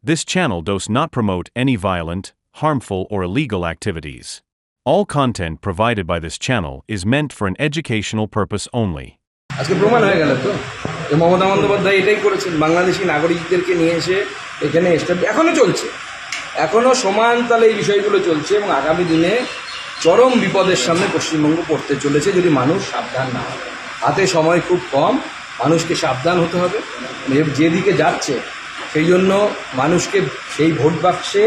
This channel does not promote any violent, harmful, or illegal activities. All content provided by this channel is meant for an educational purpose only. আজকে প্রমাণ হয়ে গেল তো যে মমতা বন্দ্যোপাধ্যায় এটাই করেছেন, বাংলাদেশি নাগরিকদেরকে নিয়ে এসে এখানে এখনও চলছে, এখনও সমান তালে এই বিষয়গুলো চলছে এবং আগামী দিনে চরম বিপদের সামনে পশ্চিমবঙ্গ পড়তে চলেছে যদি মানুষ সাবধান না হয়। হাতে সময় খুব কম, মানুষকে সাবধান হতে হবে। যেদিকে যাচ্ছে সেই জন্য মানুষকে সেই ভোট বাক্সে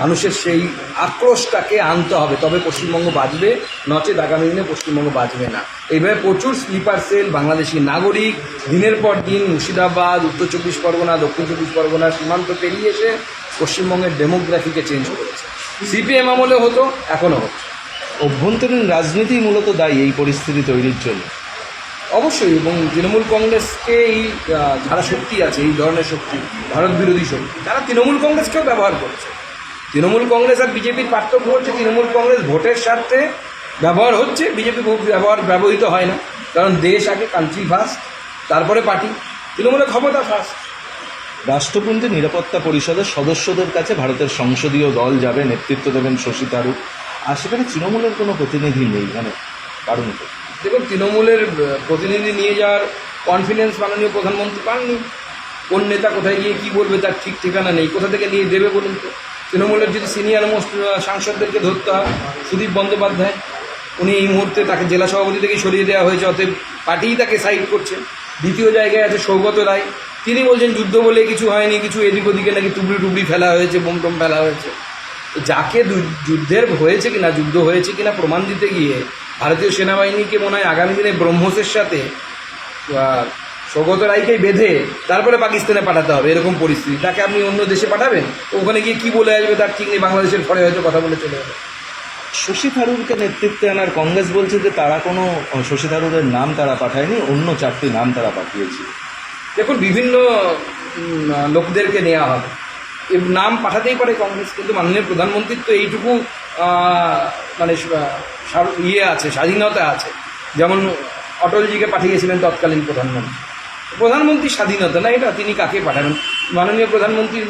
মানুষের সেই আক্রোশটাকে আনতে হবে, তবে পশ্চিমবঙ্গ বাঁচবে, নচেত আগামী দিনে পশ্চিমবঙ্গ বাঁচবে না। এইভাবে প্রচুর স্লিপার সেল বাংলাদেশি নাগরিক দিনের পর দিন মুর্শিদাবাদ, উত্তর চব্বিশ পরগনা, দক্ষিণ চব্বিশ পরগনা সীমান্ত পেরিয়ে এসে পশ্চিমবঙ্গের ডেমোগ্রাফিকে চেঞ্জ করেছে। সিপিএম আমলে হতো, এখনও হচ্ছে। অভ্যন্তরীণ রাজনীতি মূলত দায়ী এই পরিস্থিতি তৈরির জন্য। অবশ্যই, এবং তৃণমূল কংগ্রেসকে এই যারা শক্তি আছে, এই ধরনের শক্তি, ভারত বিরোধী শক্তি, তারা তৃণমূল কংগ্রেসকেও ব্যবহার করছে। তৃণমূল কংগ্রেস আর বিজেপির পার্থক্য হচ্ছে তৃণমূল কংগ্রেস ভোটের স্বার্থে ব্যবহার হচ্ছে, বিজেপি ব্যবহৃত হয় না, কারণ দেশ আগে, কান্ট্রি ফার্স্ট, তারপরে পার্টি। তৃণমূলের ক্ষমতা ফার্স্ট। রাষ্ট্রপতি নিরাপত্তা পরিষদের সদস্যদের কাছে ভারতের সংসদীয় দল যাবে, নেতৃত্ব দেবেন শশী থারুর, আর সেখানে তৃণমূলের কোনো প্রতিনিধি নেই, মানে কারণ তো দেখুন, তৃণমূলের প্রতিনিধি নিয়ে যাওয়ার কনফিডেন্স মাননীয় প্রধানমন্ত্রী পাননি। কোন নেতা কোথায় গিয়ে কী বলবে তার ঠিক ঠিকানা নেই, কোথা থেকে নিয়ে দেবে বলুন তো। তৃণমূলের যদি সিনিয়র মোস্ট সাংসদদেরকে ধরতে হয়, সুদীপ বন্দ্যোপাধ্যায়, উনি এই মুহূর্তে তাকে জেলা সভাপতি থেকে সরিয়ে দেওয়া হয়েছে, অতএব পার্টিই তাকে সাইড করছে। দ্বিতীয় জায়গায় আছে সৌগত রায়, তিনি বলছেন যুদ্ধ বলে কিছু হয়নি, কিছু এদিক ওদিকে নাকি টুবড়ি ফেলা হয়েছে, বোম টোম ফেলা হয়েছে। যাকে যুদ্ধের হয়েছে কিনা, যুদ্ধ হয়েছে কিনা প্রমাণ দিতে গিয়ে ভারতীয় সেনাবাহিনীকে মনে হয় আগামী দিনে ব্রহ্মসের সাথে সৌগত রায়কেই বেঁধে তারপরে পাকিস্তানে পাঠাতে হবে, এরকম পরিস্থিতি। তাকে আপনি অন্য দেশে পাঠাবেন, ওখানে গিয়ে কী বলে আসবে তার ঠিক নেই, বাংলাদেশের পরে হয়তো কথা বলে চলে যাবে। শশী থারুরকে নেতৃত্বে আনার কংগ্রেস বলছে যে তারা কোনো শশী থারুরের নাম তারা পাঠায়নি, অন্য 4টি নাম তারা পাঠিয়েছে। দেখুন, বিভিন্ন লোকদেরকে নেওয়া হবে, এর নাম পাঠাতেই পারে কংগ্রেস, কিন্তু মাননীয় প্রধানমন্ত্রীর তো এইটুকু মানে আছে, স্বাধীনতা আছে। যেমন অটলজিকে পাঠিয়েছিলেন তৎকালীন প্রধানমন্ত্রীর স্বাধীনতা না এটা, তিনি কাকে পাঠাবেন। মাননীয় প্রধানমন্ত্রীর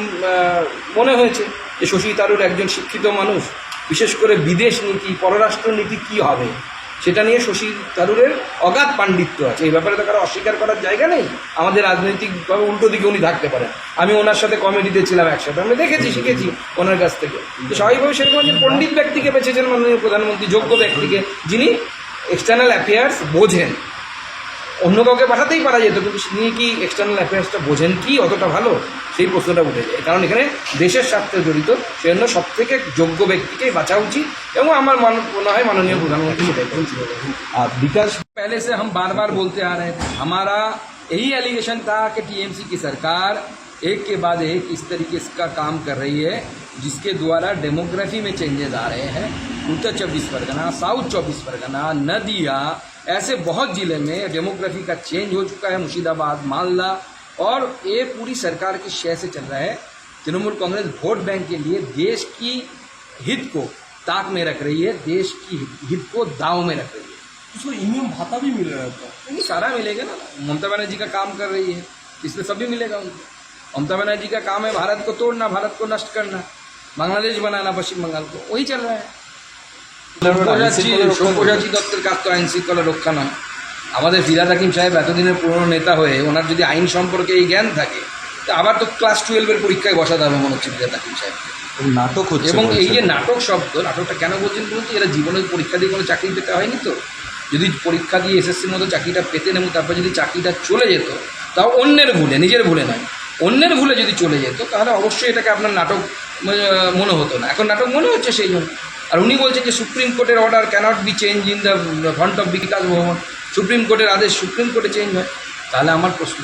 মনে হয়েছে যে শশী থারুর একজন শিক্ষিত মানুষ, বিশেষ করে বিদেশ নীতি, পররাষ্ট্র নীতি কী হবে সেটা নিয়ে শশী থারুরের অগাধ পাণ্ডিত্য আছে। এই ব্যাপারে তো কারো অস্বীকার করার জায়গা নেই। আমাদের রাজনৈতিকভাবে উল্টো দিকে উনি থাকতে পারেন। আমি ওনার সাথে কমিটিতে ছিলাম একসাথে, আমি দেখেছি, শিখেছি ওনার কাছ থেকে। তো স্বাভাবিকভাবে সেরকম একজন পণ্ডিত ব্যক্তিকে বেছেছেন মাননীয় প্রধানমন্ত্রী, যোগ্য ব্যক্তিকে, যিনি এক্সটার্নাল অ্যাফেয়ার্স বোঝেন। অন্য কাউকে পাঠাতেই পারা যেত, কিন্তু তিনি কি এক্সটার্নাল অ্যাফেয়ার্সটা বোঝেন কি অতটা ভালো, সেই প্রশ্নটা উঠে যায়। কারণ এখানে দেশের স্বার্থে জড়িত, সেজন্য সবথেকে যোগ্য ব্যক্তিকেই বাঁচা উচিত, এবং আমার মনে হয় মাননীয় প্রধানমন্ত্রী সেটাই করেছিল। আর বিকাশ पहले से हम बार बार बोलते आ रहे थे, हमारा यही एलिगेशन था कि टीएमसी की सरकार एक के बाद एक इस तरीके का काम कर रही है जिसके द्वारा डेमोग्राफी में चेंजेस आ रहे हैं। उत्तर 24 परगना, साउथ 24 परगना, नदिया, ऐसे बहुत ज़िले में डेमोग्राफी का चेंज हो चुका है। मुर्शिदाबाद, मालदा, और ये पूरी सरकार की शय से चल रहा है। तृणमूल कांग्रेस वोट बैंक के लिए देश की हित को ताक में रख रही है, देश की हित को दाव में रख रही है। उसको इनाम भाता भी मिल रहा था, नहीं, सारा मिलेगा ना। ममता बनर्जी का काम कर रही है, इसलिए सभी मिलेगा उनको। ममता बनर्जी का काम है भारत को तोड़ना, भारत को नष्ट करना, बांग्लादेश बनाना पश्चिम बंगाल को, वही चल रहा है। সব্যসাচী দত্তের কাজ তো আইন শৃঙ্খলা রক্ষা নয়। আমাদের ফিরহাদ হাকিম সাহেব এতদিনের পুরনো নেতা হয়ে ওনার যদি আইন সম্পর্কে এই জ্ঞান থাকে, তো আবার তো ক্লাস 12-এর পরীক্ষায় বসাতে হবে মনে হচ্ছে ফিরহাদ হাকিম সাহেবকে। নাটক হচ্ছে, এবং এই যে নাটক শব্দ, নাটকটা কেন বলছেন বলুন তো, এরা জীবনের পরীক্ষা দিয়ে কোনো চাকরি পেতে হয়নি তো। যদি পরীক্ষা দিয়ে এসএসসির মতো চাকরিটা পেতেন এবং তারপর যদি চাকরিটা চলে যেত, তাও অন্যের ভুলে, নিজের ভুলে নয়, অন্যের ভুলে যদি চলে যেত, তাহলে অবশ্যই এটাকে আপনার নাটক মনে হতো না। এখন নাটক মনে হচ্ছে সেই জন্য। আর উনি বলছেন যে সুপ্রিম কোর্টের order cannot be change in the front of Bikash Bhavan, supreme কোর্টের আদেশ সুপ্রিম কোর্টে চেঞ্জ হয়। তাহলে আমার প্রশ্ন,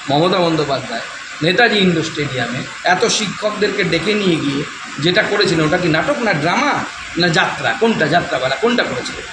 মমতা বন্দ্যোপাধ্যায় নেতাজি ইন্ডোর স্টেডিয়ামে এত শিক্ষকদেরকে ডেকে নিয়ে গিয়ে যেটা করেছিলেন, ওটা কি নাটক, না ড্রামা, না যাত্রা? কোনটা যাত্রাবেলা, কোনটা করেছিলেন?